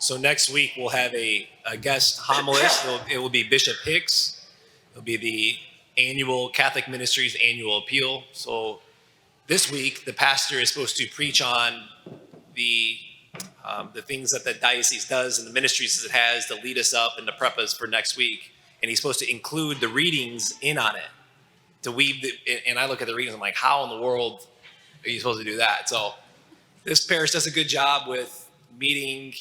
So next week we'll have a guest homilist. It will be Bishop Hicks. It'll be the annual Catholic Ministries annual appeal. So this week the pastor is supposed to preach on the things that the diocese does and the ministries that it has to lead us up and to prep us for next week. And he's supposed to include the readings in on it to weave and I look at the readings, I'm like, how in the world are you supposed to do that? So this parish does a good job with meeting,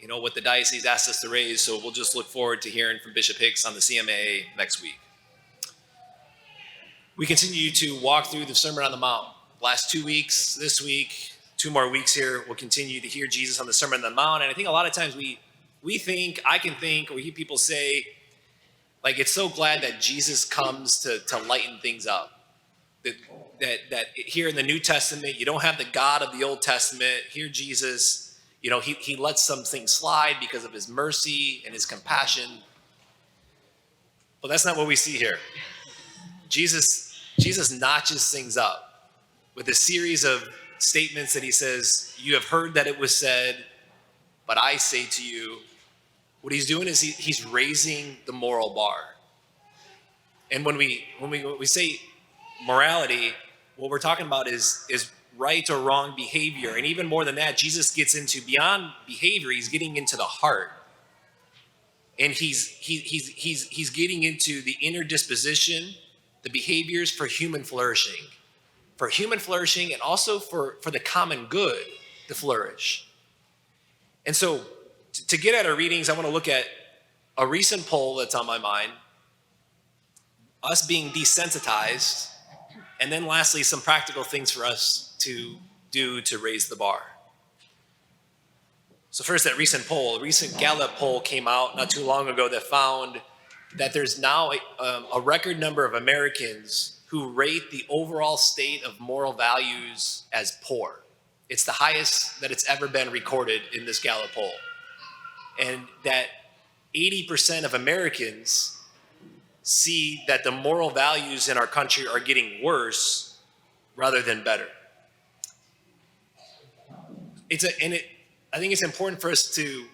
what the diocese asked us to raise. So we'll just look forward to hearing from Bishop Hicks on the CMA next week. We continue to walk through the Sermon on the Mount. Last 2 weeks, this week, 2 more weeks here, we'll continue to hear Jesus on the Sermon on the Mount. And I think a lot of times we think, I can think, or hear people say, like, it's so glad that Jesus comes to lighten things up. That here in the New Testament, you don't have the God of the Old Testament. Here Jesus, he lets some things slide because of his mercy and his compassion. But that's not what we see here. Jesus notches things up with a series of statements that he says, you have heard that it was said, but I say to you. What he's doing is he's raising the moral bar. And when we say morality, what we're talking about is right or wrong behavior. And even more than that, Jesus gets into beyond behavior, he's getting into the heart. And he's getting into the inner disposition, the behaviors for human flourishing. For human flourishing and also for the common good to flourish. And so to get at our readings, I want to look at a recent poll that's on my mind, us being desensitized, and then lastly, some practical things for us to do to raise the bar. So first, that recent Gallup poll came out not too long ago that found that there's now a record number of Americans who rate the overall state of moral values as poor. It's the highest that it's ever been recorded in this Gallup poll. And that 80% of Americans see that the moral values in our country are getting worse rather than better. I think it's important for us to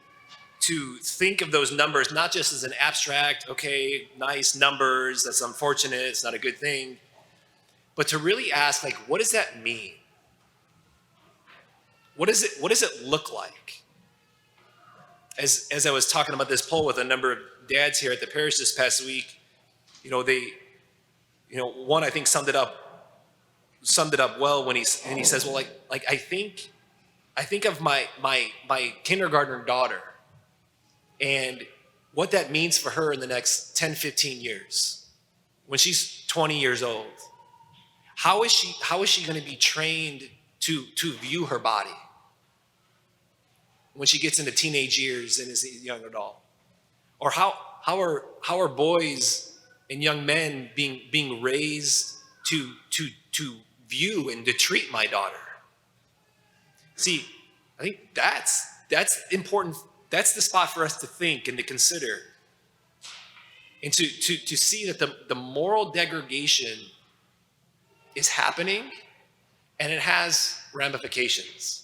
think of those numbers not just as an abstract, okay, nice numbers, that's unfortunate, it's not a good thing, but to really ask, like, what does that mean? What does it look like? As I was talking about this poll with a number of dads here at the parish this past week, one I think summed it up well when he says, well, like I think of my kindergartner daughter and what that means for her in the next 10, 15 years when she's 20 years old. How is she going to be trained to view her body when she gets into teenage years and is a young adult? Or how are boys and young men being raised to view and to treat my daughter? See, I think that's important. That's the spot for us to think and to consider. And to see that the moral degradation is happening and it has ramifications.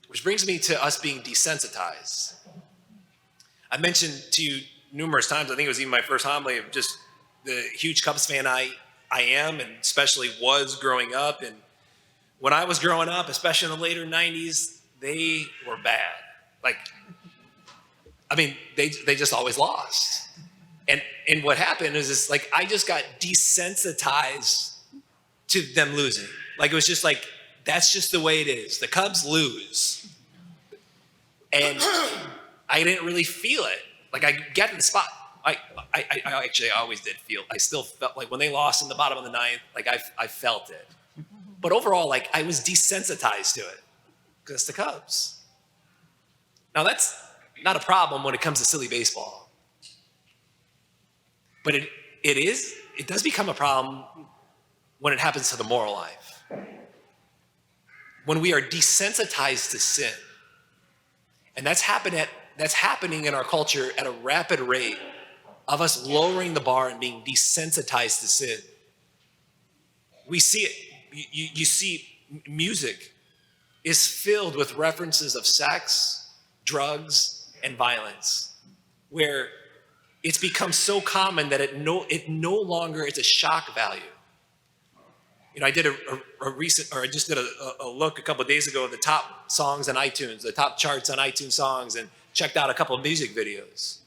Which brings me to us being desensitized. I mentioned to you numerous times, I think it was even my first homily, of just the huge Cubs fan I am, and especially was growing up. And when I was growing up, especially in the later 90s, they were bad. They just always lost. And what happened is like I just got desensitized to them losing. Like it was just like, that's just the way it is. The Cubs lose. And I didn't really feel it. Like I get in the spot. I actually always did feel. I still felt like when they lost in the bottom of the ninth, like I felt it. But overall, like I was desensitized to it because it's the Cubs. Now that's not a problem when it comes to silly baseball. But it does become a problem when it happens to the moral life. When we are desensitized to sin. And that's happening in our culture at a rapid rate of us lowering the bar and being desensitized to sin. We see it. You see music is filled with references of sex, drugs, and violence, where it's become so common that it no longer is a shock value. I did I just did a look a couple of days ago at the top songs on iTunes, the top charts on iTunes songs, and checked out a couple of music videos.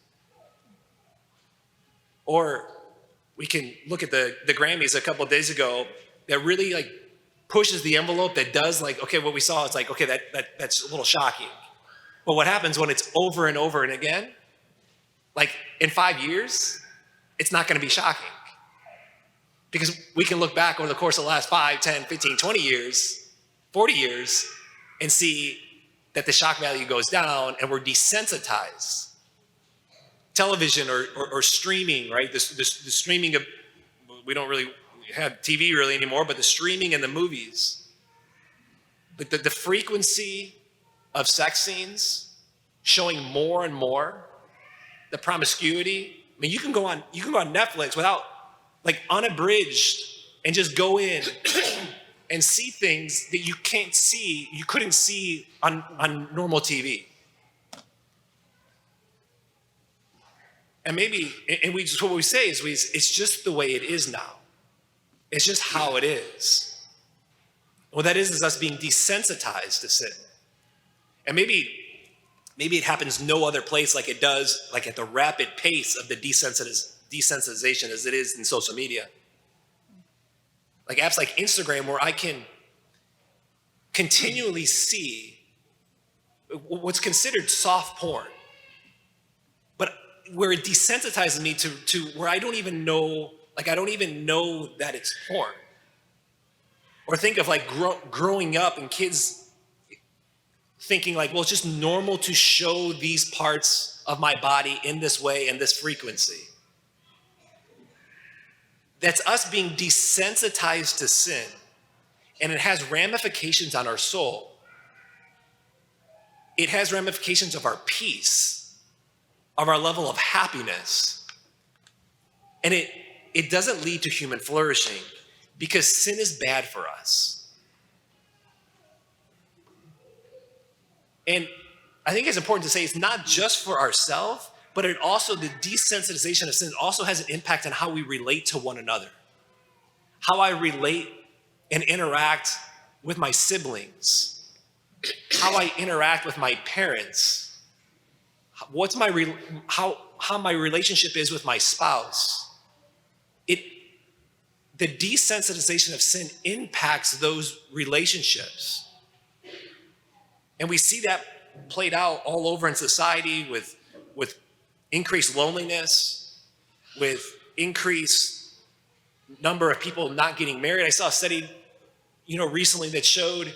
Or we can look at the Grammys a couple of days ago that really like pushes the envelope, that does like, okay, what we saw, it's like, okay, that's a little shocking. But what happens when it's over and over and again? Like in 5 years, it's not going to be shocking. Because we can look back over the course of the last 5, 10, 15, 20 years, 40 years, and see that the shock value goes down and we're desensitized. Television or streaming, right? The streaming of, we don't really have TV really anymore, but the streaming and the movies. But the frequency of sex scenes showing more and more, the promiscuity. I mean, you can go on Netflix without, like, unabridged, and just go in and see things that you couldn't see on normal TV. And what we say is it's just the way it is now. It's just how it is. What that is us being desensitized to sin. And maybe it happens no other place like it does, like at the rapid pace of the desensitization as it is in social media. Like apps like Instagram, where I can continually see what's considered soft porn, but where it desensitizes me to where I don't even know that it's porn. Or think of like growing up and kids thinking like, well, it's just normal to show these parts of my body in this way and this frequency. That's us being desensitized to sin, and it has ramifications on our soul. It has ramifications of our peace, of our level of happiness, and it doesn't lead to human flourishing, because sin is bad for us. And I think it's important to say it's not just for ourselves, but the desensitization of sin also has an impact on how we relate to one another. How I relate and interact with my siblings. How I interact with my parents. How my relationship is with my spouse. The desensitization of sin impacts those relationships. And we see that played out all over in society with increased loneliness, with increased number of people not getting married. I saw a study, recently that showed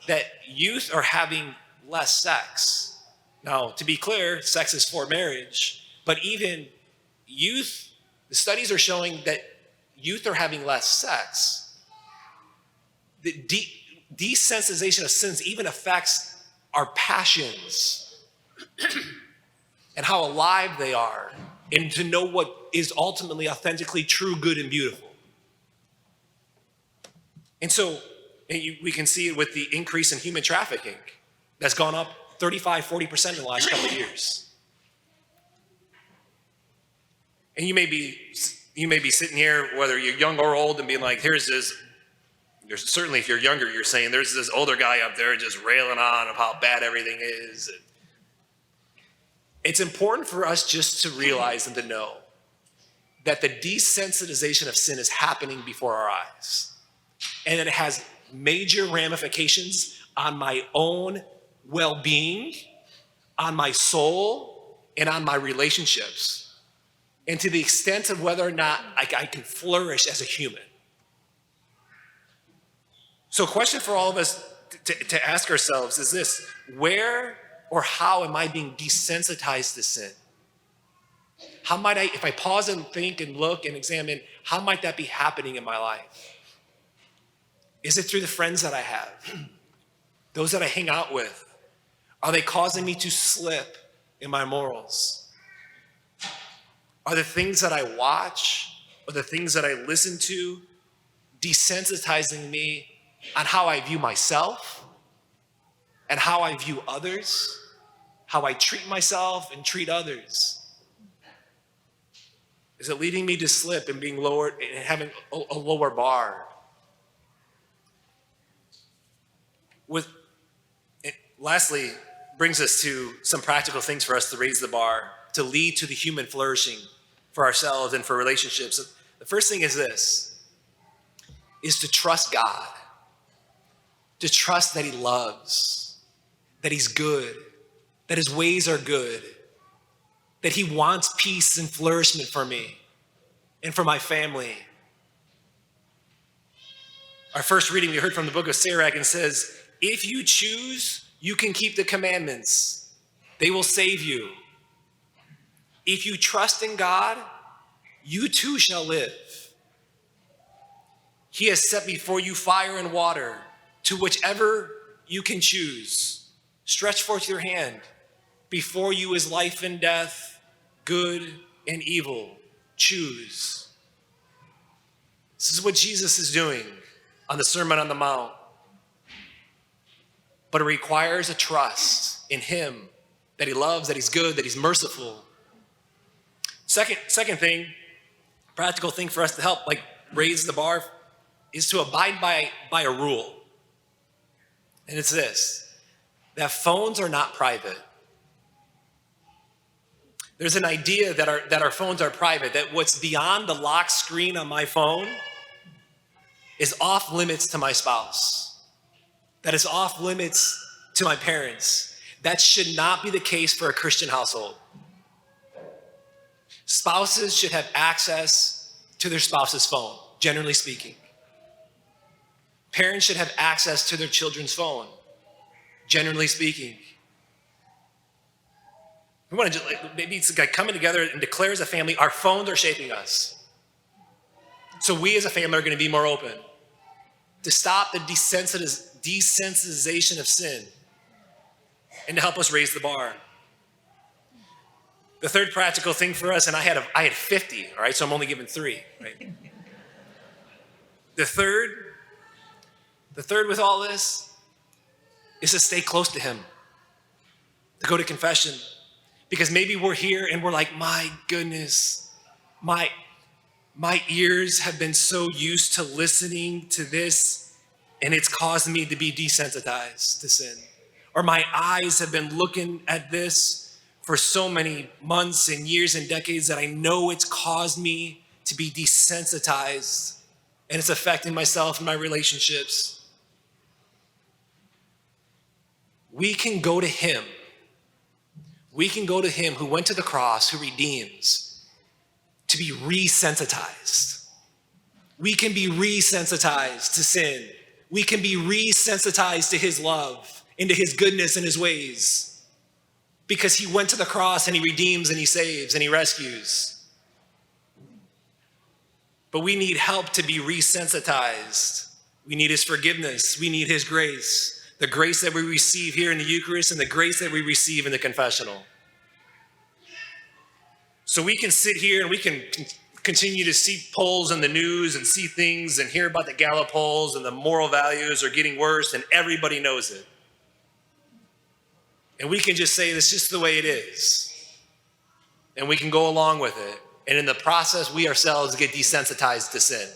that youth are having less sex. Now, to be clear, sex is for marriage, but even youth, the studies are showing that youth are having less sex. The desensitization of sins even affects our passions and how alive they are, and to know what is ultimately authentically true, good, and beautiful. And so we can see it with the increase in human trafficking that's gone up 35-40% in the last couple of years. And you may be sitting here, whether you're young or old, and being like, certainly if you're younger, you're saying there's this older guy up there just railing on of how bad everything is. It's important for us just to realize and to know that the desensitization of sin is happening before our eyes. And it has major ramifications on my own well-being, on my soul, and on my relationships. And to the extent of whether or not I can flourish as a human. So a question for all of us to ask ourselves is this: where or how am I being desensitized to sin? How might if I pause and think and look and examine, how might that be happening in my life? Is it through the friends that I have? Those that I hang out with? Are they causing me to slip in my morals? Are the things that I watch or the things that I listen to desensitizing me on how I view myself and how I view others, how I treat myself and treat others? Is it leading me to slip and being lowered and having a lower bar? Lastly, brings us to some practical things for us to raise the bar, to lead to the human flourishing for ourselves and for relationships. The first thing is this, is to trust God, to trust that he loves, that he's good, that his ways are good, that he wants peace and flourishment for me and for my family. Our first reading we heard from the book of Sirach and says, if you choose, you can keep the commandments. They will save you. If you trust in God, you too shall live. He has set before you fire and water, to whichever you can choose. Stretch forth your hand. Before you is life and death, good and evil. Choose. This is what Jesus is doing on the Sermon on the Mount. But it requires a trust in him, that he loves, that he's good, that he's merciful. Second thing, practical thing for us to help raise the bar is to abide by a rule. And it's this, that phones are not private. There's an idea that our phones are private, that what's beyond the lock screen on my phone is off limits to my spouse. That is off limits to my parents. That should not be the case for a Christian household. Spouses should have access to their spouse's phone, generally speaking. Parents should have access to their children's phone, generally speaking. We want to maybe it's like coming together and declare as a family, our phones are shaping us. So we as a family are going to be more open to stop the desensitization of sin and to help us raise the bar. The third practical thing for us, and I had 50, all right, so I'm only giving 3, right? The third with all this is to stay close to him, to go to confession. Because maybe we're here and we're like, my goodness, my ears have been so used to listening to this, and it's caused me to be desensitized to sin. Or my eyes have been looking at this for so many months and years and decades that I know it's caused me to be desensitized, and it's affecting myself and my relationships. We can go to him. We can go to him who went to the cross, who redeems, to be resensitized. We can be resensitized to sin. We can be resensitized to his love and to his goodness and his ways, because he went to the cross and he redeems and he saves and he rescues. But we need help to be resensitized. We need his forgiveness. We need his grace. The grace that we receive here in the Eucharist and the grace that we receive in the confessional. So we can sit here and we can continue to see polls in the news and see things and hear about the Gallup polls and the moral values are getting worse and everybody knows it. And we can just say this is just the way it is. And we can go along with it. And in the process, we ourselves get desensitized to sin.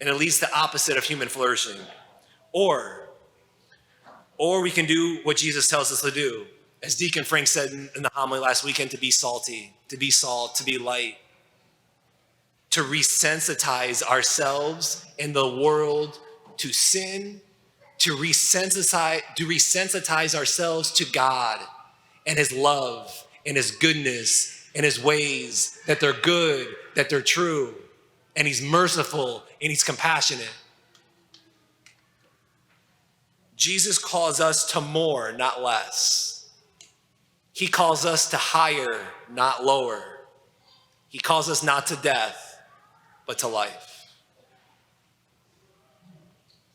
And it leads to the opposite of human flourishing. Or we can do what Jesus tells us to do. As Deacon Frank said in the homily last weekend, to be salty, to be salt, to be light. To resensitize ourselves and the world to sin, to resensitize ourselves to God and his love and his goodness and his ways, that they're good, that they're true, and he's merciful and he's compassionate. Jesus calls us to more, not less. He calls us to higher, not lower. He calls us not to death, but to life.